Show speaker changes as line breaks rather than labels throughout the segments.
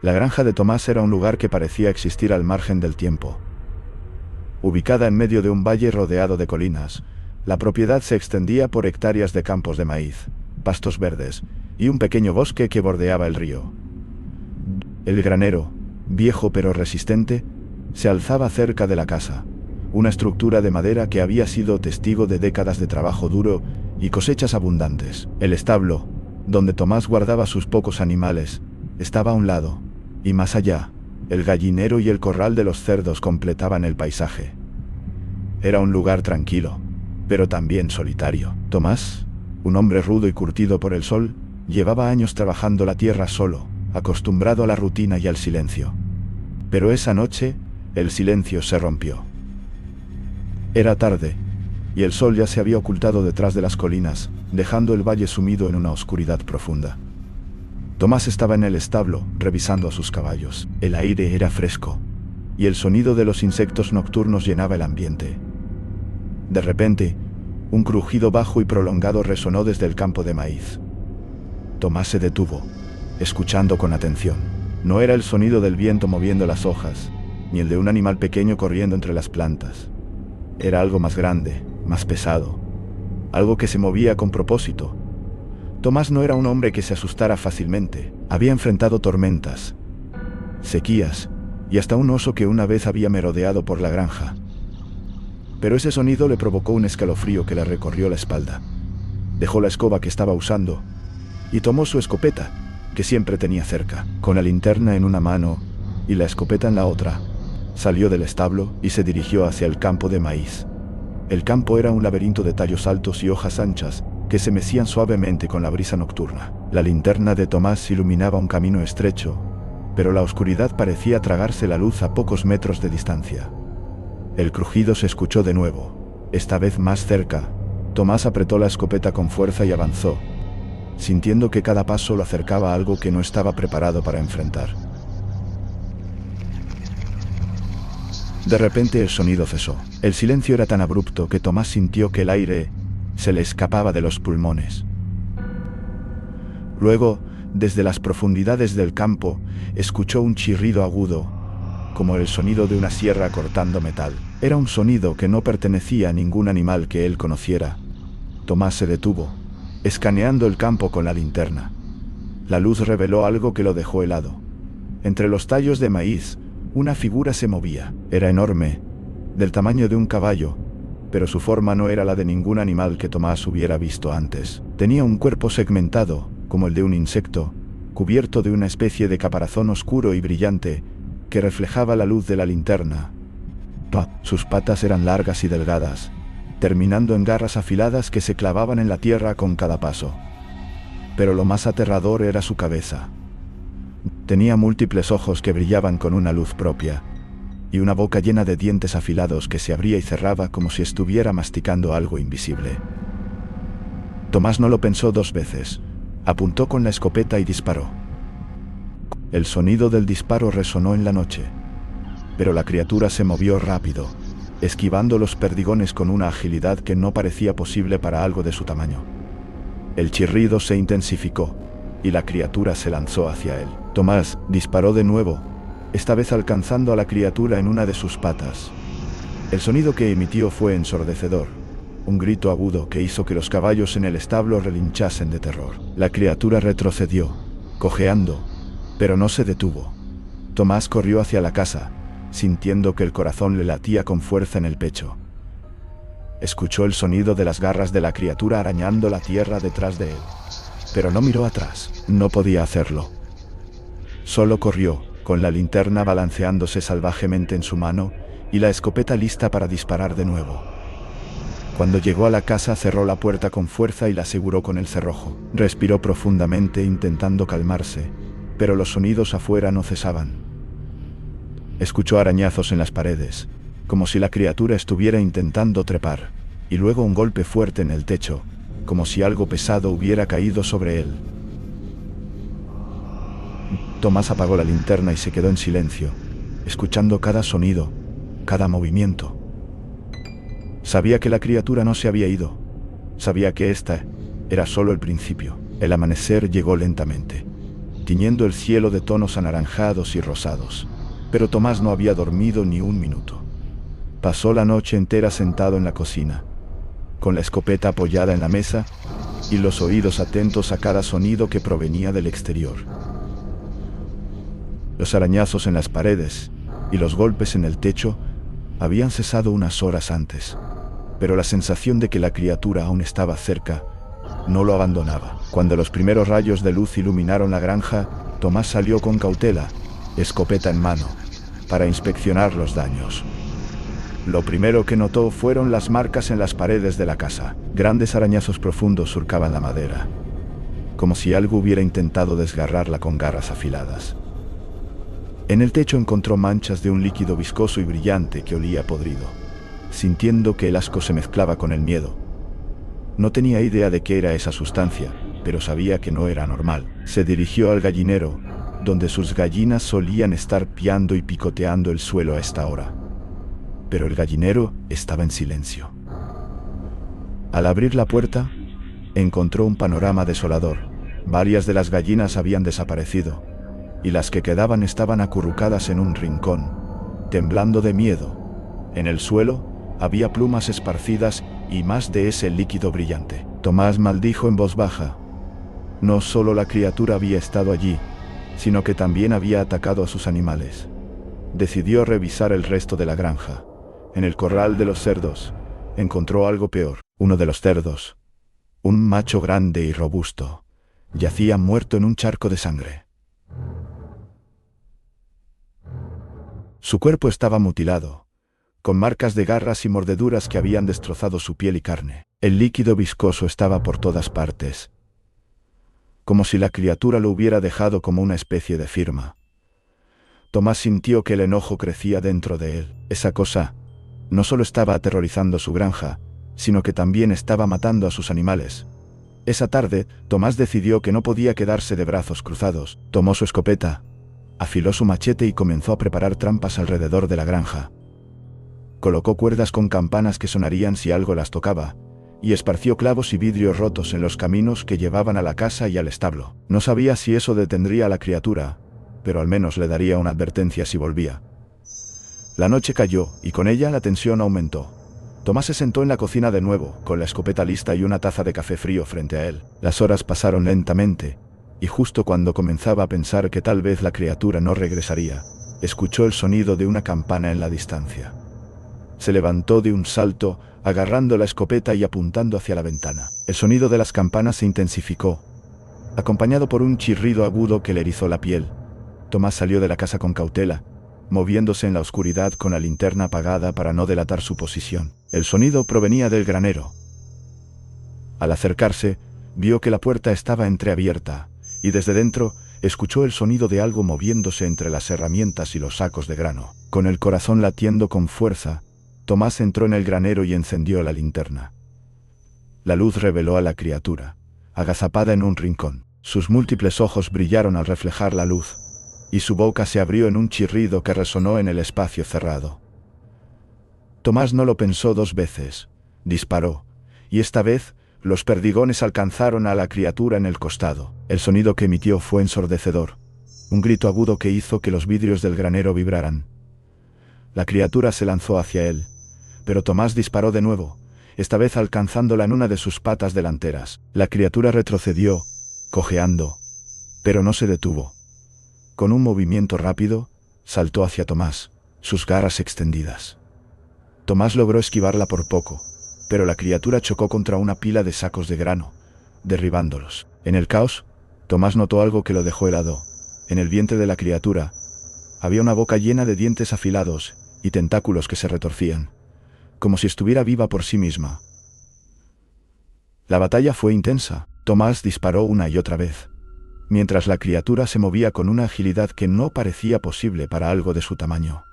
La granja de Tomás era un lugar que parecía existir al margen del tiempo. Ubicada en medio de un valle rodeado de colinas, la propiedad se extendía por hectáreas de campos de maíz, pastos verdes y un pequeño bosque que bordeaba el río. El granero, viejo pero resistente, se alzaba cerca de la casa, una estructura de madera que había sido testigo de décadas de trabajo duro y cosechas abundantes. El establo, donde Tomás guardaba sus pocos animales, estaba a un lado, y más allá, el gallinero y el corral de los cerdos completaban el paisaje. Era un lugar tranquilo, pero también solitario. Tomás, un hombre rudo y curtido por el sol, llevaba años trabajando la tierra solo, acostumbrado a la rutina y al silencio. Pero esa noche, el silencio se rompió. Era tarde, y el sol ya se había ocultado detrás de las colinas, dejando el valle sumido en una oscuridad profunda. Tomás estaba en el establo, revisando a sus caballos. El aire era fresco, y el sonido de los insectos nocturnos llenaba el ambiente. De repente, un crujido bajo y prolongado resonó desde el campo de maíz. Tomás se detuvo, escuchando con atención. No era el sonido del viento moviendo las hojas, ni el de un animal pequeño corriendo entre las plantas. Era algo más grande, más pesado, algo que se movía con propósito. Tomás no era un hombre que se asustara fácilmente. Había enfrentado tormentas, sequías y hasta un oso que una vez había merodeado por la granja. Pero ese sonido le provocó un escalofrío que le recorrió la espalda. Dejó la escoba que estaba usando y tomó su escopeta, que siempre tenía cerca. Con la linterna en una mano y la escopeta en la otra, salió del establo y se dirigió hacia el campo de maíz. El campo era un laberinto de tallos altos y hojas anchas que se mecían suavemente con la brisa nocturna. La linterna de Tomás iluminaba un camino estrecho, pero la oscuridad parecía tragarse la luz a pocos metros de distancia. El crujido se escuchó de nuevo, esta vez más cerca. Tomás apretó la escopeta con fuerza y avanzó, sintiendo que cada paso lo acercaba a algo que no estaba preparado para enfrentar. De repente el sonido cesó. El silencio era tan abrupto que Tomás sintió que el aire se le escapaba de los pulmones. Luego, desde las profundidades del campo, escuchó un chirrido agudo, como el sonido de una sierra cortando metal. Era un sonido que no pertenecía a ningún animal que él conociera. Tomás se detuvo, escaneando el campo con la linterna. La luz reveló algo que lo dejó helado. Entre los tallos de maíz, una figura se movía. Era enorme, del tamaño de un caballo, pero su forma no era la de ningún animal que Tomás hubiera visto antes. Tenía un cuerpo segmentado, como el de un insecto, cubierto de una especie de caparazón oscuro y brillante que reflejaba la luz de la linterna. Sus patas eran largas y delgadas, terminando en garras afiladas que se clavaban en la tierra con cada paso. Pero lo más aterrador era su cabeza. Tenía múltiples ojos que brillaban con una luz propia, y una boca llena de dientes afilados que se abría y cerraba como si estuviera masticando algo invisible. Tomás no lo pensó dos veces. Apuntó con la escopeta y disparó. El sonido del disparo resonó en la noche, pero la criatura se movió rápido, esquivando los perdigones con una agilidad que no parecía posible para algo de su tamaño. El chirrido se intensificó, y la criatura se lanzó hacia él. Tomás disparó de nuevo, esta vez alcanzando a la criatura en una de sus patas. El sonido que emitió fue ensordecedor, un grito agudo que hizo que los caballos en el establo relinchasen de terror. La criatura retrocedió, cojeando, pero no se detuvo. Tomás corrió hacia la casa, sintiendo que el corazón le latía con fuerza en el pecho. Escuchó el sonido de las garras de la criatura arañando la tierra detrás de él, pero no miró atrás. No podía hacerlo. Solo corrió, con la linterna balanceándose salvajemente en su mano y la escopeta lista para disparar de nuevo. Cuando llegó a la casa cerró la puerta con fuerza y la aseguró con el cerrojo. Respiró profundamente intentando calmarse, pero los sonidos afuera no cesaban. Escuchó arañazos en las paredes, como si la criatura estuviera intentando trepar, y luego un golpe fuerte en el techo, como si algo pesado hubiera caído sobre él. Tomás apagó la linterna y se quedó en silencio, escuchando cada sonido, cada movimiento. Sabía que la criatura no se había ido. Sabía que esta era solo el principio. El amanecer llegó lentamente, tiñendo el cielo de tonos anaranjados y rosados. Pero Tomás no había dormido ni un minuto. Pasó la noche entera sentado en la cocina, con la escopeta apoyada en la mesa y los oídos atentos a cada sonido que provenía del exterior. Los arañazos en las paredes y los golpes en el techo habían cesado unas horas antes, pero la sensación de que la criatura aún estaba cerca no lo abandonaba. Cuando los primeros rayos de luz iluminaron la granja, Tomás salió con cautela, escopeta en mano, para inspeccionar los daños. Lo primero que notó fueron las marcas en las paredes de la casa. Grandes arañazos profundos surcaban la madera, como si algo hubiera intentado desgarrarla con garras afiladas. En el techo encontró manchas de un líquido viscoso y brillante que olía podrido, sintiendo que el asco se mezclaba con el miedo. No tenía idea de qué era esa sustancia, pero sabía que no era normal. Se dirigió al gallinero, donde sus gallinas solían estar piando y picoteando el suelo a esta hora. Pero el gallinero estaba en silencio. Al abrir la puerta, encontró un panorama desolador. Varias de las gallinas habían desaparecido, y las que quedaban estaban acurrucadas en un rincón, temblando de miedo. En el suelo había plumas esparcidas y más de ese líquido brillante. Tomás maldijo en voz baja. No solo la criatura había estado allí, sino que también había atacado a sus animales. Decidió revisar el resto de la granja. En el corral de los cerdos, encontró algo peor. Uno de los cerdos, un macho grande y robusto, yacía muerto en un charco de sangre. Su cuerpo estaba mutilado, con marcas de garras y mordeduras que habían destrozado su piel y carne. El líquido viscoso estaba por todas partes, como si la criatura lo hubiera dejado como una especie de firma. Tomás sintió que el enojo crecía dentro de él. Esa cosa no solo estaba aterrorizando su granja, sino que también estaba matando a sus animales. Esa tarde, Tomás decidió que no podía quedarse de brazos cruzados. Tomó su escopeta, afiló su machete y comenzó a preparar trampas alrededor de la granja. Colocó cuerdas con campanas que sonarían si algo las tocaba, y esparció clavos y vidrios rotos en los caminos que llevaban a la casa y al establo. No sabía si eso detendría a la criatura, pero al menos le daría una advertencia si volvía. La noche cayó, y con ella la tensión aumentó. Tomás se sentó en la cocina de nuevo, con la escopeta lista y una taza de café frío frente a él. Las horas pasaron lentamente, y justo cuando comenzaba a pensar que tal vez la criatura no regresaría, escuchó el sonido de una campana en la distancia. Se levantó de un salto, agarrando la escopeta y apuntando hacia la ventana. El sonido de las campanas se intensificó, acompañado por un chirrido agudo que le erizó la piel. Tomás salió de la casa con cautela, moviéndose en la oscuridad con la linterna apagada para no delatar su posición. El sonido provenía del granero. Al acercarse, vio que la puerta estaba entreabierta, y desde dentro escuchó el sonido de algo moviéndose entre las herramientas y los sacos de grano. Con el corazón latiendo con fuerza, Tomás entró en el granero y encendió la linterna. La luz reveló a la criatura, agazapada en un rincón. Sus múltiples ojos brillaron al reflejar la luz, y su boca se abrió en un chirrido que resonó en el espacio cerrado. Tomás no lo pensó dos veces. Disparó, y esta vez los perdigones alcanzaron a la criatura en el costado. El sonido que emitió fue ensordecedor, un grito agudo que hizo que los vidrios del granero vibraran. La criatura se lanzó hacia él, pero Tomás disparó de nuevo, esta vez alcanzándola en una de sus patas delanteras. La criatura retrocedió, cojeando, pero no se detuvo. Con un movimiento rápido, saltó hacia Tomás, sus garras extendidas. Tomás logró esquivarla por poco, pero la criatura chocó contra una pila de sacos de grano, derribándolos. En el caos, Tomás notó algo que lo dejó helado. En el vientre de la criatura había una boca llena de dientes afilados y tentáculos que se retorcían, como si estuviera viva por sí misma. La batalla fue intensa. Tomás disparó una y otra vez, mientras la criatura se movía con una agilidad que no parecía posible para algo de su tamaño.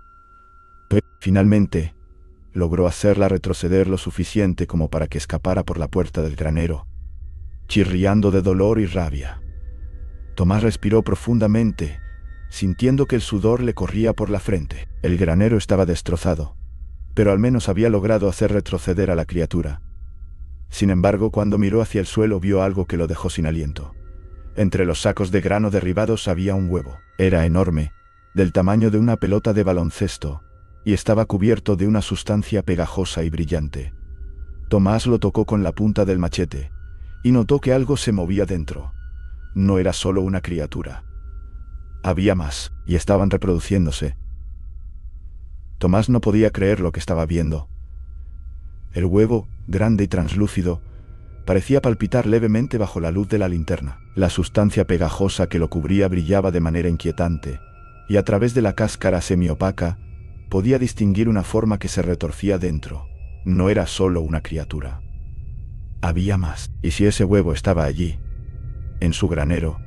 Pero, finalmente, logró hacerla retroceder lo suficiente como para que escapara por la puerta del granero, chirriando de dolor y rabia. Tomás respiró profundamente, sintiendo que el sudor le corría por la frente. El granero estaba destrozado, pero al menos había logrado hacer retroceder a la criatura. Sin embargo, cuando miró hacia el suelo vio algo que lo dejó sin aliento. Entre los sacos de grano derribados había un huevo. Era enorme, del tamaño de una pelota de baloncesto, y estaba cubierto de una sustancia pegajosa y brillante. Tomás lo tocó con la punta del machete, y notó que algo se movía dentro. No era solo una criatura. Había más, y estaban reproduciéndose. Tomás no podía creer lo que estaba viendo. El huevo, grande y translúcido, parecía palpitar levemente bajo la luz de la linterna. La sustancia pegajosa que lo cubría brillaba de manera inquietante, y a través de la cáscara semiopaca podía distinguir una forma que se retorcía dentro. No era solo una criatura. Había más, y si ese huevo estaba allí, en su granero,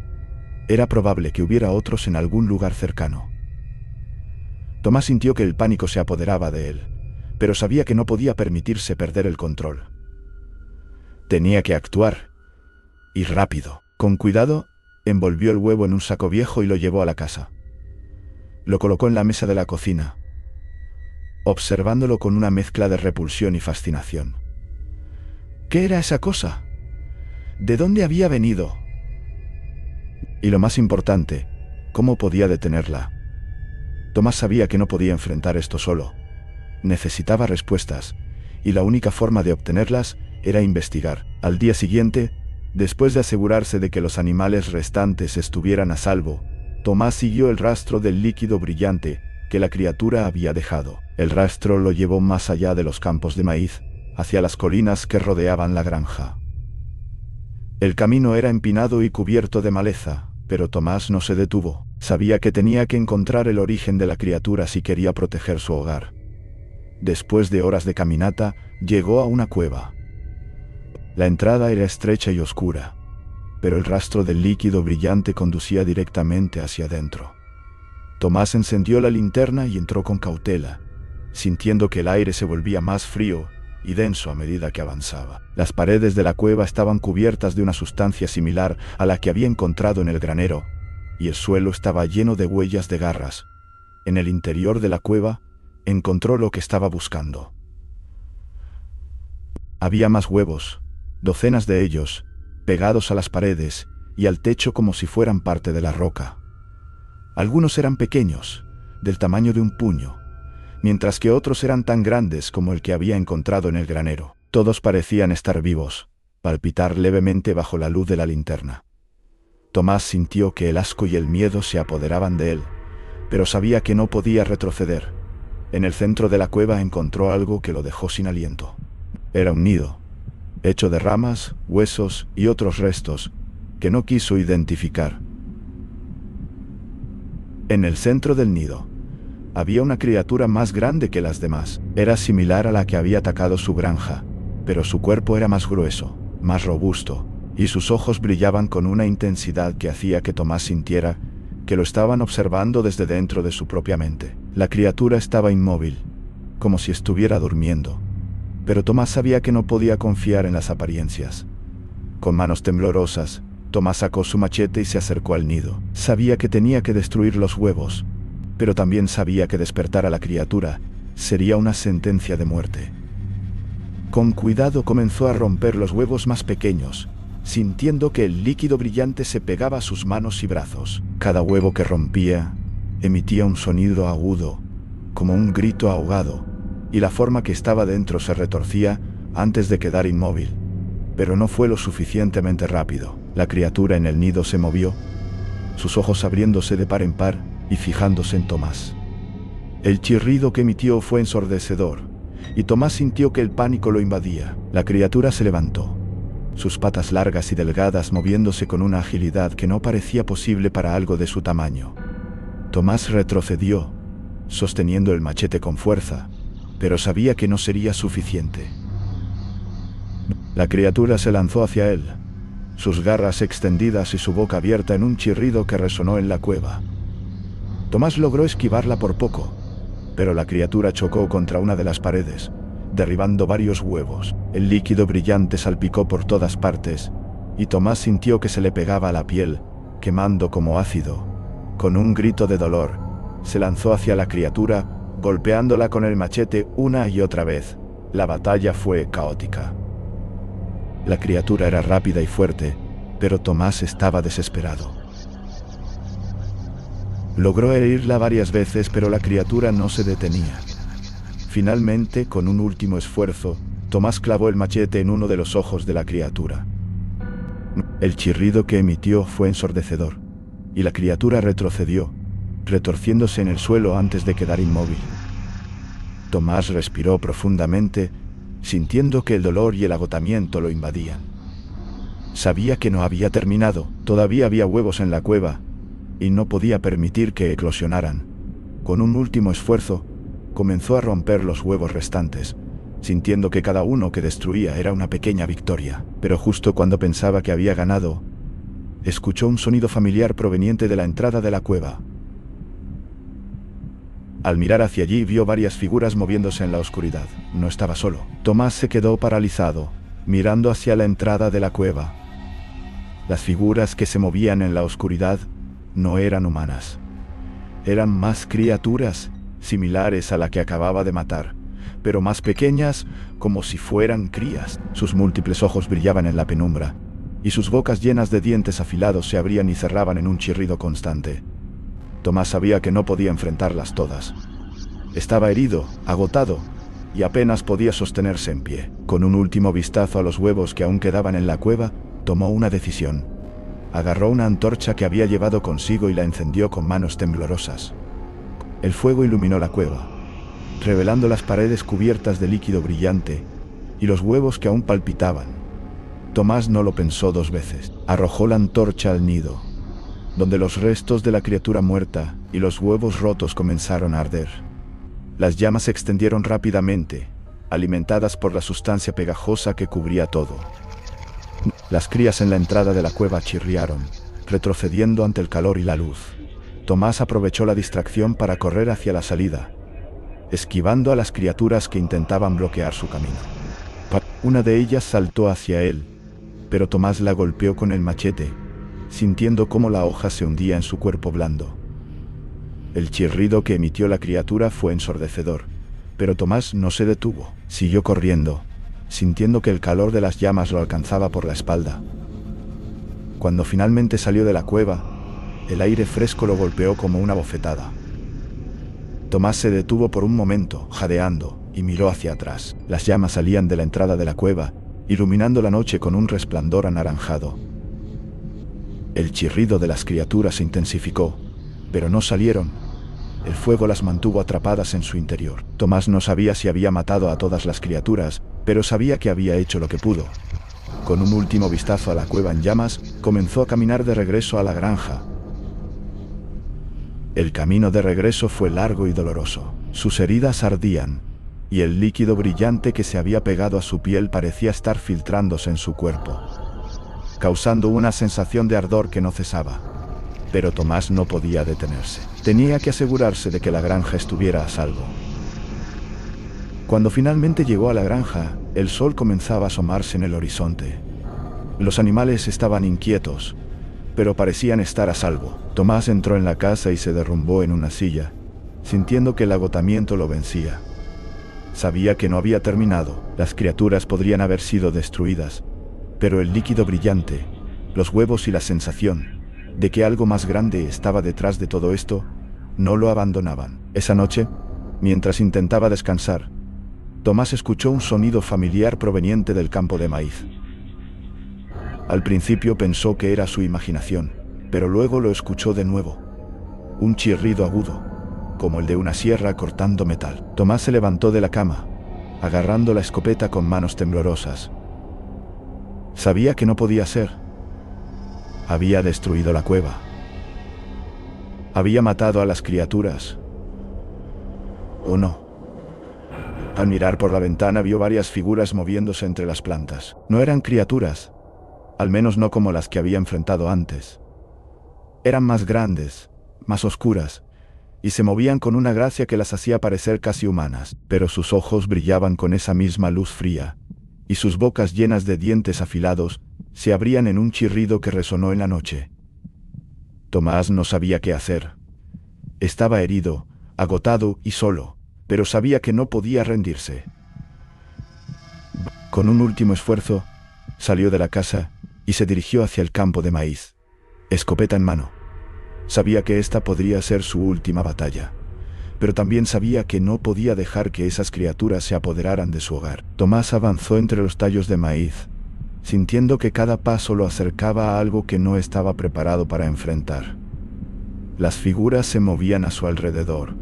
era probable que hubiera otros en algún lugar cercano. Tomás sintió que el pánico se apoderaba de él, pero sabía que no podía permitirse perder el control. Tenía que actuar, y rápido. Con cuidado, envolvió el huevo en un saco viejo y lo llevó a la casa. Lo colocó en la mesa de la cocina, observándolo con una mezcla de repulsión y fascinación. ¿Qué era esa cosa? ¿De dónde había venido? Y lo más importante, ¿cómo podía detenerla? Tomás sabía que no podía enfrentar esto solo. Necesitaba respuestas, y la única forma de obtenerlas era investigar. Al día siguiente, después de asegurarse de que los animales restantes estuvieran a salvo, Tomás siguió el rastro del líquido brillante que la criatura había dejado. El rastro lo llevó más allá de los campos de maíz, hacia las colinas que rodeaban la granja. El camino era empinado y cubierto de maleza, pero Tomás no se detuvo. Sabía que tenía que encontrar el origen de la criatura si quería proteger su hogar. Después de horas de caminata, llegó a una cueva. La entrada era estrecha y oscura, pero el rastro del líquido brillante conducía directamente hacia adentro. Tomás encendió la linterna y entró con cautela, sintiendo que el aire se volvía más frío y denso a medida que avanzaba. Las paredes de la cueva estaban cubiertas de una sustancia similar a la que había encontrado en el granero, y el suelo estaba lleno de huellas de garras. En el interior de la cueva, encontró lo que estaba buscando. Había más huevos, docenas de ellos, pegados a las paredes y al techo como si fueran parte de la roca. Algunos eran pequeños, del tamaño de un puño, mientras que otros eran tan grandes como el que había encontrado en el granero. Todos parecían estar vivos, palpitar levemente bajo la luz de la linterna. Tomás sintió que el asco y el miedo se apoderaban de él, pero sabía que no podía retroceder. En el centro de la cueva encontró algo que lo dejó sin aliento. Era un nido, hecho de ramas, huesos y otros restos que no quiso identificar. En el centro del nido había una criatura más grande que las demás. Era similar a la que había atacado su granja, pero su cuerpo era más grueso, más robusto, y sus ojos brillaban con una intensidad que hacía que Tomás sintiera que lo estaban observando desde dentro de su propia mente. La criatura estaba inmóvil, como si estuviera durmiendo, pero Tomás sabía que no podía confiar en las apariencias. Con manos temblorosas, Tomás sacó su machete y se acercó al nido. Sabía que tenía que destruir los huevos, pero también sabía que despertar a la criatura sería una sentencia de muerte. Con cuidado comenzó a romper los huevos más pequeños, sintiendo que el líquido brillante se pegaba a sus manos y brazos. Cada huevo que rompía emitía un sonido agudo, como un grito ahogado, y la forma que estaba dentro se retorcía antes de quedar inmóvil. Pero no fue lo suficientemente rápido. La criatura en el nido se movió, sus ojos abriéndose de par en par y fijándose en Tomás. El chirrido que emitió fue ensordecedor, y Tomás sintió que el pánico lo invadía. La criatura se levantó, sus patas largas y delgadas moviéndose con una agilidad que no parecía posible para algo de su tamaño. Tomás retrocedió, sosteniendo el machete con fuerza, pero sabía que no sería suficiente. La criatura se lanzó hacia él, sus garras extendidas y su boca abierta en un chirrido que resonó en la cueva. Tomás logró esquivarla por poco, pero la criatura chocó contra una de las paredes, derribando varios huevos. El líquido brillante salpicó por todas partes, y Tomás sintió que se le pegaba a la piel, quemando como ácido. Con un grito de dolor, se lanzó hacia la criatura, golpeándola con el machete una y otra vez. La batalla fue caótica. La criatura era rápida y fuerte, pero Tomás estaba desesperado. Logró herirla varias veces, pero la criatura no se detenía. Finalmente, con un último esfuerzo, Tomás clavó el machete en uno de los ojos de la criatura. El chirrido que emitió fue ensordecedor, y la criatura retrocedió, retorciéndose en el suelo antes de quedar inmóvil. Tomás respiró profundamente, sintiendo que el dolor y el agotamiento lo invadían. Sabía que no había terminado, todavía había huevos en la cueva, y no podía permitir que eclosionaran. Con un último esfuerzo, comenzó a romper los huevos restantes, sintiendo que cada uno que destruía era una pequeña victoria. Pero justo cuando pensaba que había ganado, escuchó un sonido familiar proveniente de la entrada de la cueva. Al mirar hacia allí, vio varias figuras moviéndose en la oscuridad. No estaba solo. Tomás se quedó paralizado, mirando hacia la entrada de la cueva. Las figuras que se movían en la oscuridad no eran humanas. Eran más criaturas, similares a la que acababa de matar, pero más pequeñas, como si fueran crías. Sus múltiples ojos brillaban en la penumbra, y sus bocas llenas de dientes afilados se abrían y cerraban en un chirrido constante. Tomás sabía que no podía enfrentarlas todas. Estaba herido, agotado, y apenas podía sostenerse en pie. Con un último vistazo a los huevos que aún quedaban en la cueva, tomó una decisión. Agarró una antorcha que había llevado consigo y la encendió con manos temblorosas. El fuego iluminó la cueva, revelando las paredes cubiertas de líquido brillante y los huevos que aún palpitaban. Tomás no lo pensó dos veces. Arrojó la antorcha al nido, donde los restos de la criatura muerta y los huevos rotos comenzaron a arder. Las llamas se extendieron rápidamente, alimentadas por la sustancia pegajosa que cubría todo. Las crías en la entrada de la cueva chirriaron, retrocediendo ante el calor y la luz. Tomás aprovechó la distracción para correr hacia la salida, esquivando a las criaturas que intentaban bloquear su camino. Una de ellas saltó hacia él, pero Tomás la golpeó con el machete, sintiendo cómo la hoja se hundía en su cuerpo blando. El chirrido que emitió la criatura fue ensordecedor, pero Tomás no se detuvo. Siguió corriendo, sintiendo que el calor de las llamas lo alcanzaba por la espalda. Cuando finalmente salió de la cueva, el aire fresco lo golpeó como una bofetada. Tomás se detuvo por un momento, jadeando, y miró hacia atrás. Las llamas salían de la entrada de la cueva, iluminando la noche con un resplandor anaranjado. El chirrido de las criaturas se intensificó, pero no salieron. El fuego las mantuvo atrapadas en su interior. Tomás no sabía si había matado a todas las criaturas, pero sabía que había hecho lo que pudo. Con un último vistazo a la cueva en llamas, comenzó a caminar de regreso a la granja. El camino de regreso fue largo y doloroso. Sus heridas ardían, y el líquido brillante que se había pegado a su piel parecía estar filtrándose en su cuerpo, causando una sensación de ardor que no cesaba. Pero Tomás no podía detenerse. Tenía que asegurarse de que la granja estuviera a salvo. Cuando finalmente llegó a la granja, el sol comenzaba a asomarse en el horizonte. Los animales estaban inquietos, pero parecían estar a salvo. Tomás entró en la casa y se derrumbó en una silla, sintiendo que el agotamiento lo vencía. Sabía que no había terminado. Las criaturas podrían haber sido destruidas, pero el líquido brillante, los huevos y la sensación de que algo más grande estaba detrás de todo esto, no lo abandonaban. Esa noche, mientras intentaba descansar, Tomás escuchó un sonido familiar proveniente del campo de maíz. Al principio pensó que era su imaginación, pero luego lo escuchó de nuevo. Un chirrido agudo, como el de una sierra cortando metal. Tomás se levantó de la cama, agarrando la escopeta con manos temblorosas. Sabía que no podía ser. Había destruido la cueva. Había matado a las criaturas. ¿O no? Al mirar por la ventana vio varias figuras moviéndose entre las plantas. No eran criaturas, al menos no como las que había enfrentado antes. Eran más grandes, más oscuras, y se movían con una gracia que las hacía parecer casi humanas, pero sus ojos brillaban con esa misma luz fría, y sus bocas llenas de dientes afilados se abrían en un chirrido que resonó en la noche. Tomás no sabía qué hacer. Estaba herido, agotado y solo, pero sabía que no podía rendirse. Con un último esfuerzo, salió de la casa y se dirigió hacia el campo de maíz, escopeta en mano. Sabía que esta podría ser su última batalla, pero también sabía que no podía dejar que esas criaturas se apoderaran de su hogar. Tomás avanzó entre los tallos de maíz, sintiendo que cada paso lo acercaba a algo que no estaba preparado para enfrentar. Las figuras se movían a su alrededor,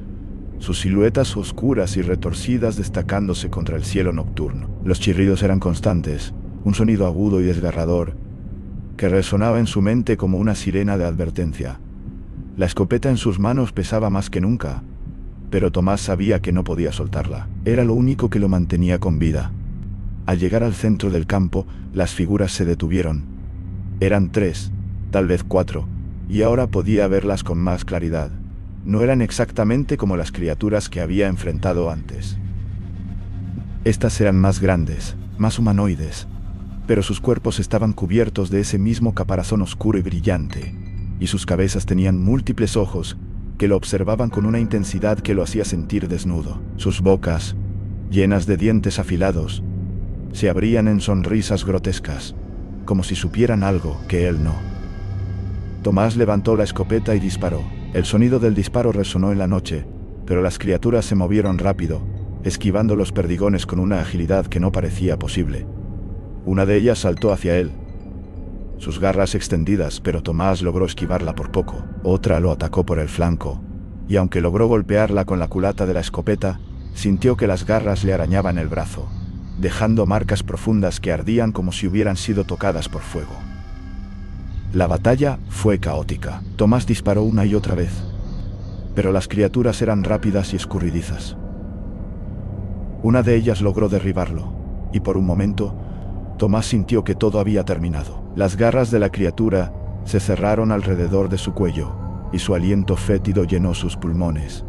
sus siluetas oscuras y retorcidas destacándose contra el cielo nocturno. Los chirridos eran constantes, un sonido agudo y desgarrador, que resonaba en su mente como una sirena de advertencia. La escopeta en sus manos pesaba más que nunca, pero Tomás sabía que no podía soltarla. Era lo único que lo mantenía con vida. Al llegar al centro del campo, las figuras se detuvieron. Eran 3, tal vez 4, y ahora podía verlas con más claridad. No eran exactamente como las criaturas que había enfrentado antes. Estas eran más grandes, más humanoides, pero sus cuerpos estaban cubiertos de ese mismo caparazón oscuro y brillante, y sus cabezas tenían múltiples ojos que lo observaban con una intensidad que lo hacía sentir desnudo. Sus bocas, llenas de dientes afilados, se abrían en sonrisas grotescas, como si supieran algo que él no. Tomás levantó la escopeta y disparó. El sonido del disparo resonó en la noche, pero las criaturas se movieron rápido, esquivando los perdigones con una agilidad que no parecía posible. Una de ellas saltó hacia él, sus garras extendidas, pero Tomás logró esquivarla por poco. Otra lo atacó por el flanco, y aunque logró golpearla con la culata de la escopeta, sintió que las garras le arañaban el brazo, dejando marcas profundas que ardían como si hubieran sido tocadas por fuego. La batalla fue caótica. Tomás disparó una y otra vez, pero las criaturas eran rápidas y escurridizas. Una de ellas logró derribarlo, y por un momento, Tomás sintió que todo había terminado. Las garras de la criatura se cerraron alrededor de su cuello, y su aliento fétido llenó sus pulmones.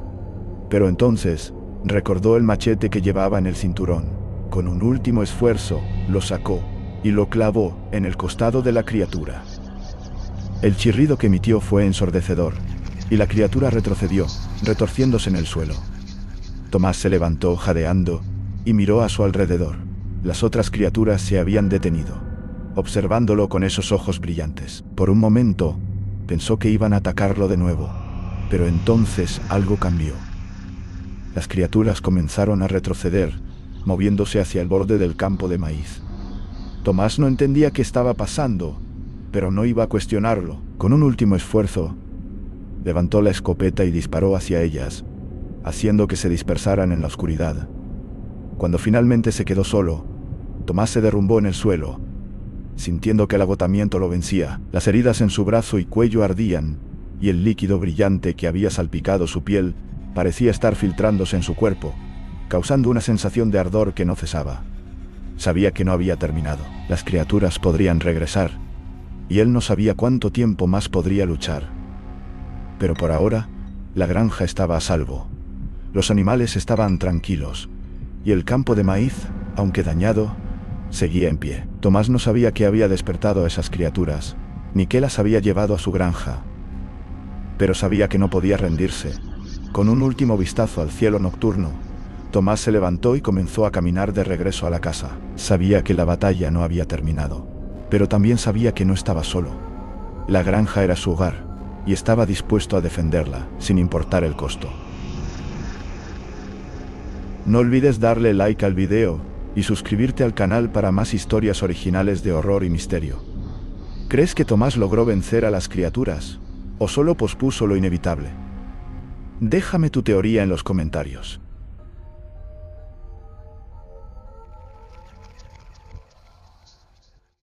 Pero entonces, recordó el machete que llevaba en el cinturón. Con un último esfuerzo, lo sacó, y lo clavó en el costado de la criatura. El chirrido que emitió fue ensordecedor, y la criatura retrocedió, retorciéndose en el suelo. Tomás se levantó jadeando, y miró a su alrededor. Las otras criaturas se habían detenido, observándolo con esos ojos brillantes. Por un momento, pensó que iban a atacarlo de nuevo, pero entonces algo cambió. Las criaturas comenzaron a retroceder, moviéndose hacia el borde del campo de maíz. Tomás no entendía qué estaba pasando, pero no iba a cuestionarlo. Con un último esfuerzo, levantó la escopeta y disparó hacia ellas, haciendo que se dispersaran en la oscuridad. Cuando finalmente se quedó solo, Tomás se derrumbó en el suelo, sintiendo que el agotamiento lo vencía. Las heridas en su brazo y cuello ardían, y el líquido brillante que había salpicado su piel parecía estar filtrándose en su cuerpo, causando una sensación de ardor que no cesaba. Sabía que no había terminado. Las criaturas podrían regresar, y él no sabía cuánto tiempo más podría luchar. Pero por ahora, la granja estaba a salvo. Los animales estaban tranquilos, y el campo de maíz, aunque dañado, seguía en pie. Tomás no sabía qué había despertado a esas criaturas, ni qué las había llevado a su granja, pero sabía que no podía rendirse. Con un último vistazo al cielo nocturno, Tomás se levantó y comenzó a caminar de regreso a la casa. Sabía que la batalla no había terminado, pero también sabía que no estaba solo. La granja era su hogar, y estaba dispuesto a defenderla, sin importar el costo. No olvides darle like al video y suscribirte al canal para más historias originales de horror y misterio. ¿Crees que Tomás logró vencer a las criaturas, o solo pospuso lo inevitable? Déjame tu teoría en los comentarios.